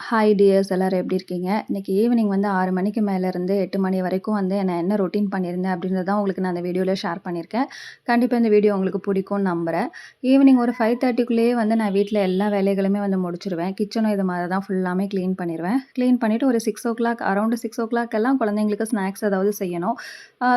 Hi tears எல்லாரும் எப்படி இருக்கீங்க? இன்னைக்கு ஈவினிங் வந்து 6 மணிக்கு மேலேருந்து 8 மணி வரைக்கும் வந்து நான் என்ன ரொட்டீன் பண்ணியிருந்தேன் அப்படின்றது தான் உங்களுக்கு நான் அந்த வீடியோவில் ஷேர் பண்ணியிருக்கேன். கண்டிப்பாக இந்த வீடியோ உங்களுக்கு பிடிக்கும்னு நம்புகிறேன். ஈவினிங் ஒரு 5:30க்குள்ளேயே வந்து நான் வீட்டில் எல்லா வேலைகளுமே வந்து முடிச்சிருவேன். கிச்சனும் இது மாதிரி தான் ஃபுல்லாமே க்ளீன் பண்ணிடுவேன். க்ளீன் பண்ணிவிட்டு ஒரு 6:00 அரௌண்ட் 6:00 எல்லாம் குழந்தைங்களுக்கு ஸ்நாக்ஸ் ஏதாவது செய்யணும்.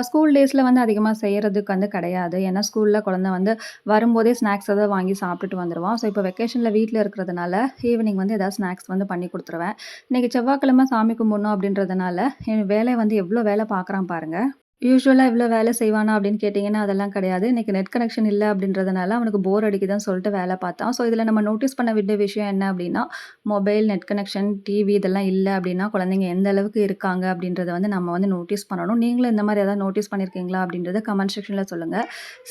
ஸ்கூல் டேஸில் வந்து அதிகமாக செய்கிறதுக்கு வந்து கிடையாது. ஏன்னா ஸ்கூலில் குழந்தை வந்து வரும்போதே ஸ்நாக்ஸ் ஏதாவது வாங்கி சாப்பிட்டுட்டு வந்துடுவான். ஸோ இப்போ வெக்கேஷனில் வீட்டில் இருக்கிறதுனால ஈவினிங் வந்து ஏதாவது ஸ்நாக்ஸ் வந்து பண்ணி கொடுத்துருவேன். இன்னைக்கு செவ்வாய்க்கிழமை சாமி கும்பிடணும் அப்படின்றதுனால என் வேலை வந்து எவ்வளோ வேலை பார்க்குறான் பாருங்க. யூசுவலா இவ்ளோ வேலை செய்வானா அப்படின்னு கேட்டிங்கன்னா, அதெல்லாம் கிடையாது. இன்னைக்கு நெட் கனெக்ஷன் இல்ல அப்படின்றதுனால அவனுக்கு போர் அடிக்குதுன்னு சொல்லிட்டு வேலை பார்த்தான். ஸோ இதில நம்ம நோட்டீஸ் பண்ண வேண்டிய விஷயம் என்ன அப்படின்னா, மொபைல், நெட் கனெக்ஷன், டிவி இதெல்லாம் இல்ல அப்படின்னா, குழந்தைங்க எந்த அளவுக்கு இருக்காங்க அப்படின்றத வந்து நம்ம வந்து நோட்டீஸ் பண்ணணும். நீங்களும் இந்த மாரி ஏதாவது நோட்டீஸ் பண்ணியிருக்கீங்களா அப்படின்றத கமெண்ட் செக்ஷன்ல சொல்லுங்க.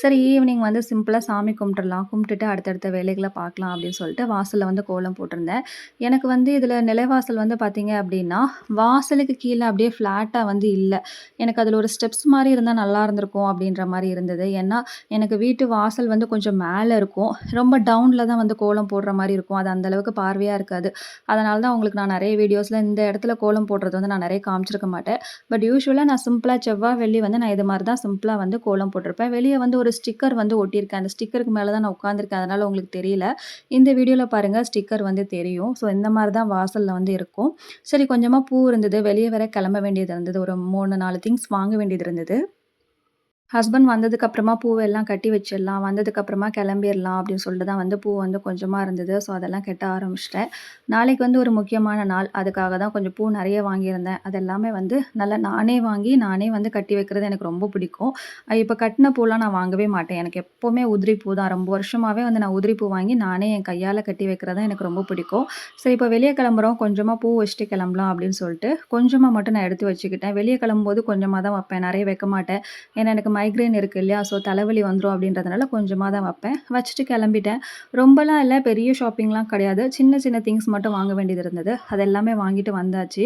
சரி ஈவினிங் வந்து சிம்பிளா சாமி கும்பிட்டுறலாம். கும்பிட்டுட்டு அடுத்தடுத்த வேலைகள பார்க்கலாம் அப்படின்னு சொல்லிட்டு வாசல்ல வந்து கோலம் போட்டிருந்தேன். எனக்கு வந்து இதில நிலைவாசல் வந்து பார்த்தீங்க அப்படின்னா, வாசலுக்கு கீழ அப்படியே ஃப்ளாட்டா வந்து இல்ல. எனக்கு அதில ஒரு ஸ்டெப்ஸ் மாரி இருந்தா நல்லா இருந்திருக்கும் அப்படின்ற மாரி இருந்தது. ஏன்னா, எனக்கு வீட்டு வாசல் வந்து கொஞ்சம் மேல இருக்கும். ரொம்ப டவுன்ல தான் வந்து கோலம் போடுற மாரி இருக்கும். அது அந்த அளவுக்கு பார்வையா இருக்காது. அதனால தான் உங்களுக்கு நான் நெறைய வீடியோஸ்ல இந்த இடத்துல கோலம் போடுறது வந்து நான் நெறைய காமிச்சிருக்க மாட்டேன். பட் யூசுவலா நான் சிம்பிளா செவ்வாய், வெள்ளி வந்து நான் இது மாரி தான் சிம்பிளா வந்து கோலம் போட்டிருப்பேன். வெளிய வந்து ஒரு ஸ்டிக்கர் வந்து ஒட்டியிருக்கேன். அந்த ஸ்டிக்கருக்கு மேல தான் நான் உட்காந்துருக்கேன். அதனால உங்களுக்கு தெரியல. இந்த வீடியோல பாருங்க ஸ்டிக்கர் வந்து தெரியும். ஸோ இந்த மாரி தான் வாசல்ல வந்து இருக்கும். சரி கொஞ்சமா பூ இருந்தது. வெளிய வேற கிளம்ப வேண்டியது இருந்தது. ஒரு 3, 4 திங்ஸ் வாங்க வேண்டியது இருந்தது. ஹஸ்பண்ட் வந்ததுக்கப்புறமா பூவெல்லாம் கட்டி வச்சிடலாம். வந்ததுக்கப்புறமா கிளம்பிரலாம் அப்படின்னு சொல்லிட்டு தான் வந்து பூ வந்து கொஞ்சமா இருந்தது. ஸோ அதெல்லாம் கட்ட ஆரம்பிச்சுட்டேன். நாளைக்கு வந்து ஒரு முக்கியமான நாள். அதுக்காக தான் கொஞ்சம் பூ நெறைய வாங்கியிருந்தேன். அது எல்லாமே வந்து நல்லா நானே வாங்கி, நானே வந்து கட்டி வைக்கிறது எனக்கு ரொம்ப பிடிக்கும். இப்போ கட்டின பூலாம் நான் வாங்கவே மாட்டேன். எனக்கு எப்பவுமே உதிரி பூ தான். ரொம்ப வருஷமாவே வந்து நான் உதிரி பூ வாங்கி நானே என் கையால கட்டி வைக்கிறது தான் எனக்கு ரொம்ப பிடிக்கும். சரி இப்போ வெளிய கிளம்புறோம். கொஞ்சமா பூ வச்சுட்டு கிளம்பலாம் அப்படின்னு சொல்லிட்டு, கொஞ்சமா மட்டும் நான் எடுத்து வச்சுக்கிட்டேன். வெளிய கிளம்பும்போது கொஞ்சமா தான் வைப்பேன். நெறைய வைக்க மாட்டேன். ஏன்னா எனக்கு மைக்ரேன் இருக்கு இல்லையா? ஸோ தலைவலி வந்துரும் அப்படின்றதுனால கொஞ்சமா தான் வைப்பேன். வச்சுட்டு கிளம்பிட்டேன். ரொம்பலாம் இல்ல, பெரிய ஷாப்பிங்லாம் கிடையாது. சின்ன சின்ன திங்ஸ் மட்டும் வாங்க வேண்டியது இருந்தது. அது எல்லாமே வாங்கிட்டு வந்தாச்சு.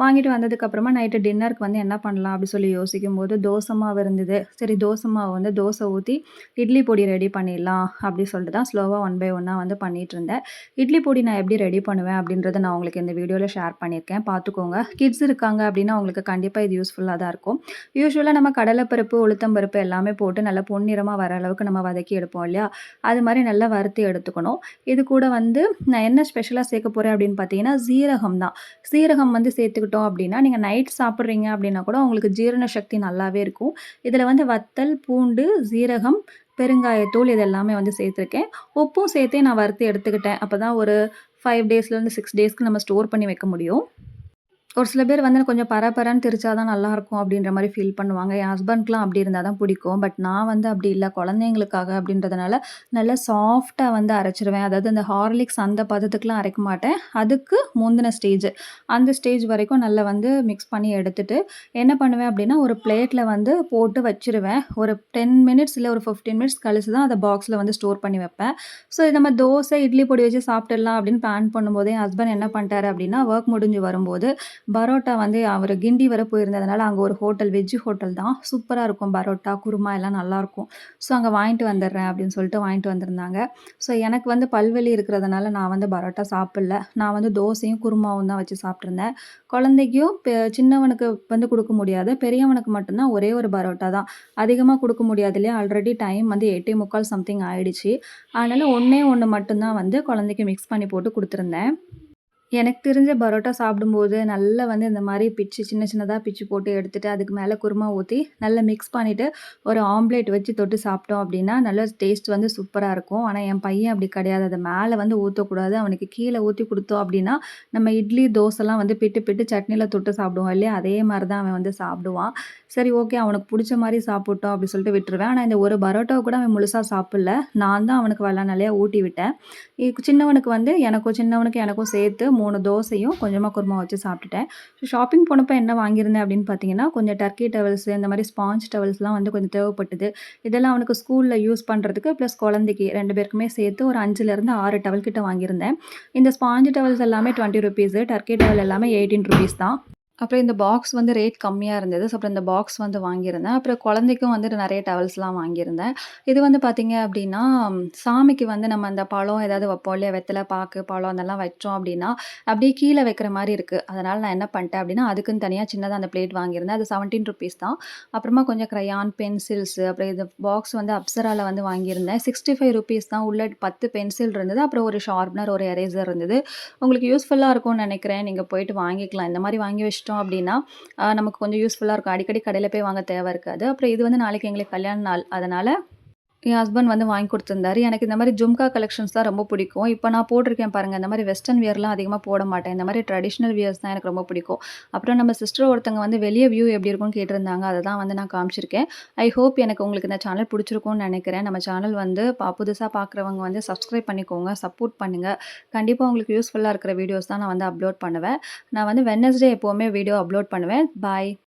வாங்கிட்டு வந்ததுக்கப்புறமா நைட்டு டின்னருக்கு வந்து என்ன பண்ணலாம் அப்படி சொல்லி யோசிக்கும்போது தோசை மாவு இருந்தது. சரி தோசை மாவு வந்து தோசை ஊத்தி இட்லி பொடி ரெடி பண்ணிடலாம் அப்படி சொல்லிட்டு தான் ஸ்லோவா ஒன் பை ஒன்னா வந்து பண்ணிட்டுருந்தேன். இட்லி பொடி நான் எப்படி ரெடி பண்ணுவேன் அப்படின்றத நான் உங்களுக்கு இந்த வீடியோல ஷேர் பண்ணியிருக்கேன். பார்த்துக்கோங்க. கிட்ஸ் இருக்காங்க அப்படின்னா உங்களுக்கு கண்டிப்பா இது யூஸ்ஃபுல்லா தான் இருக்கும். யூசுவலா நம்ம கடலைப்பருப்பு, உளுத்தம் பருப்பு எல்லாமே போட்டு நல்லா பொன்னிறமா வர அளவுக்கு நம்ம வதக்கி எடுப்போம் இல்லையா? அது மாரி நல்லா வறுத்து எடுத்துக்கணும். இது கூட வந்து நான் என்ன ஸ்பெஷலா சேர்க்க போறேன் அப்படின்னு பார்த்தீங்கன்னா, சீரகம் தான். சீரகம் வந்து சேர்த்துக்கிட்டோம் அப்படின்னா, நீங்க நைட் சாப்பிட்றீங்க அப்படின்னா கூட உங்களுக்கு ஜீரண சக்தி நல்லாவே இருக்கும். இதில வந்து வத்தல், பூண்டு, சீரகம், பெருங்காயத்தூள் இது எல்லாமே வந்து சேர்த்துருக்கேன். உப்பும் சேர்த்தே நான் வறுத்து எடுத்துக்கிட்டேன். அப்பதான் ஒரு 5 டேஸ்லேருந்து 6 டேஸ்க்கு நம்ம ஸ்டோர் பண்ணி வைக்க முடியும். ஒரு சில பேர் வந்து கொஞ்சம் பரபரன்னு திரிச்சா தான் நல்லாயிருக்கும் அப்படின்ற மாரி ஃபீல் பண்ணுவாங்க. என் ஹஸ்பண்ட்க்குலாம் அப்படி இருந்தா தான் பிடிக்கும். பட் நான் வந்து அப்படி இல்ல. குழந்தைங்களுக்காக அப்படின்றதுனால நல்லா சாஃப்ட்டா வந்து அரைச்சுருவேன். அதாவது இந்த ஹார்லிக்ஸ் அந்த பதத்துக்குலாம் அரைக்க மாட்டேன். அதுக்கு முந்தின ஸ்டேஜ். அந்த ஸ்டேஜ் வரைக்கும் நல்லா வந்து மிக்ஸ் பண்ணி எடுத்துட்டு, என்ன பண்ணுவேன் அப்படின்னா, ஒரு பிளேட்ல வந்து போட்டு வச்சுருவேன். ஒரு 10 மினிட்ஸ் இல்ல ஒரு 15 மினிட்ஸ் கழிச்சு தான் அத பாக்ஸ்ல வந்து ஸ்டோர் பண்ணி வைப்பேன். ஸோ இது நம்ம தோசை, இட்லி பொடி வச்சு சாப்பிட்டுடலாம் அப்படின்னு பிளான் பண்ணும்போதே என் ஹஸ்பண்ட் என்ன பண்ணிட்டாரு அப்படின்னா, ஒர்க் முடிஞ்சு வரும்போது பரோட்டா வந்து அவரு கிண்டி வர போயிருந்ததுனால, அங்க ஒரு ஹோட்டல் வெஜ் ஹோட்டல் தான். சூப்பரா இருக்கும் பரோட்டா, குருமா எல்லாம் நல்லாயிருக்கும். ஸோ அங்க வாங்கிட்டு வந்துடுறேன் அப்படின்னு சொல்லிட்டு வாங்கிட்டு வந்திருந்தாங்க. ஸோ எனக்கு வந்து பல்வலி இருக்கிறதுனால நான் வந்து பரோட்டா சாப்பிடல. நான் வந்து தோசையும், குருமாவும் தான் வச்சு சாப்பிட்டுருந்தேன். குழந்தைக்கும் சின்னவனுக்கு வந்து குடுக்க முடியாது. பெரியவனுக்கு மட்டும் தான் ஒரே ஒரு பரோட்டா தான். அதிகமா குடுக்க முடியாது இல்லையா? ஆல்ரெடி டைம் வந்து 8:45 சம்திங் ஆயிடுச்சு. அதனால ஒண்ணே ஒண்ணு மட்டும் தான் வந்து குழந்தைக்கு மிக்ஸ் பண்ணி போட்டு குடுத்துருந்தேன். எனக்கு தெரிஞ்ச பரோட்டா சாப்பிடும்போது, நல்லா வந்து இந்த மாரி பிச்சு சின்ன சின்னதா பிச்சு போட்டு எடுத்துட்டு, அதுக்கு மேல குருமா ஊத்தி, நல்லா மிக்ஸ் பண்ணிட்டு, ஒரு ஆம்லேட் வச்சு தொட்டு சாப்பிட்டோம் அப்டின்னா, நல்ல டேஸ்ட் வந்து சூப்பரா இருக்கும். ஆனா என் பையன் அப்டி கிடையாது. அத மேல வந்து ஊத்தக்கூடாது. அவனுக்கு கீழ ஊத்தி குடுத்தோம் அப்டின்னா, நம்ம இட்லி, தோசைலாம் வந்து பிட்டு பிட்டு சட்னில தொட்டு சாப்பிடுவோம் இல்லையா? அதே மாரி தான் அவன் வந்து சாப்பிடுவான். சரி ஓகே அவனுக்கு புடிச்ச மாரி சாப்பிடட்டும் அப்டி சொல்லிட்டு விட்டுருவேன். ஆனா இந்த ஒரு பரோட்டாவ கூட அவன் முழுசா சாப்பிடல. நான் தான் அவனுக்கு வெள்ள நெறையா ஊட்டி விட்டேன். சின்னவனுக்கு வந்து எனக்கும் சேர்த்து 3 தோசையும், கொஞ்சமா குருமா வச்சு சாப்பிட்டுட்டேன். ஷாப்பிங் போனப்போ என்ன வாங்கியிருந்தேன் அப்படின்னு பார்த்தீங்கன்னா, கொஞ்சம் டர்க்கி டவல்ஸு இந்த மாரி ஸ்பாஞ்ச் டவல்ஸ்லாம் வந்து கொஞ்சம் தேவைப்பட்டது. இதெல்லாம் அவனுக்கு ஸ்கூல்ல யூஸ் பண்ணுறதுக்கு ப்ளஸ் குழந்தைக்கு 2 பேருக்குமே சேர்த்து ஒரு 5லேருந்து 6 டவல் கிட்ட வாங்கியிருந்தேன். இந்த ஸ்பாஞ்ச் டவல்ஸ் எல்லாமே ₹20 டர்க்கி டவல் எல்லாமே ₹18 தான். அப்புறம் இந்த பாக்ஸ் வந்து ரேட் கம்மியா இருந்தது. ஸோ, அப்புறம் இந்த பாக்ஸ் வந்து வாங்கியிருந்தேன். அப்புறம் குழந்தைக்கும் வந்துட்டு நெறைய டவல்ஸ்லாம் வாங்கியிருந்தேன். இது வந்து பார்த்தீங்க அப்டின்னா, சாமிக்கு வந்து நம்ம அந்த பழம் ஏதாவது வைப்போம் இல்லையா? வெத்தல, பாக்கு, பழம் அதெல்லாம் வச்சோம் அப்டின்னா, அப்டியே கீழ வைக்கிற மாரி இருக்கு. அதனால நான் என்ன பண்ட்டேன் அப்டின்னா, அதுக்குன்னு தனியா சின்னதா அந்த பிளேட் வாங்கியிருந்தேன். அது ₹17 தான். அப்புறமா கொஞ்சம் கிரையான், பென்சில்ஸ் அப்புறம் இது பாக்ஸ் வந்து அப்சரால வந்து வாங்கியிருந்தேன். ₹65 தான். உள்ள 10 பென்சில் இருந்தது. அப்புறம் ஒரு ஷார்ப்னர், ஒரு எரேசர் இருந்தது. உங்களுக்கு யூஸ்ஃபுல்லா இருக்கும்னு நெனைக்கிறேன். நீங்க போயிட்டு வாங்கிக்கலாம். இந்த மாரி வாங்கி வச்சுட்டோம் அப்டின்னா, நமக்கு கொஞ்சம் யூஸ்ஃபுல்லா இருக்கும். அடிக்கடி கடையில போய் வாங்க தேவ இருக்காது. அப்புறம் இது வந்து நாளைக்கு எங்களுக்கு கல்யாண நாள். அதனால என் ஹஸ்பண்ட் வந்து வாங்கி குடுத்துருந்தாரு. எனக்கு இந்த மாரி ஜும்கா கலெக்ஷன்ஸ் தான் ரொம்ப பிடிக்கும். இப்ப நான் போட்டிருக்கேன் பாருங்க. இந்த மாரி வெஸ்டர்ன் வியர்லாம் அதிகமா போட மாட்டேன். இந்த மாரி ட்ரெடிஷனல் வியர்ஸ் தான் எனக்கு ரொம்ப பிடிக்கும். அப்புறம் நம்ம சிஸ்டர் ஒருத்தவங்க வந்து வெளிய வியூ எப்படி இருக்கும்னு கேட்டிருந்தாங்க. அத தான் வந்து நான் காமிச்சிருக்கேன். ஐ ஹோப் எனக்கு உங்களுக்கு இந்த சேனல் பிடிச்சிருக்கும்னு நெனைக்கிறேன். நம்ம சேனல் வந்து புதுசா பார்க்குறவங்க வந்து சப்ஸ்கிரைப் பண்ணிக்கோங்க. சப்போர்ட் பண்ணுங்க. கண்டிப்பா உங்களுக்கு யூஸ்ஃபுல்லா இருக்கிற வீடியோஸ் தான் நான் வந்து அப்லோட் பண்ணுவேன். நான் வந்து வெட்னஸ்டே எப்பவுமே வீடியோ அப்லோட் பண்ணுவேன். பாய்.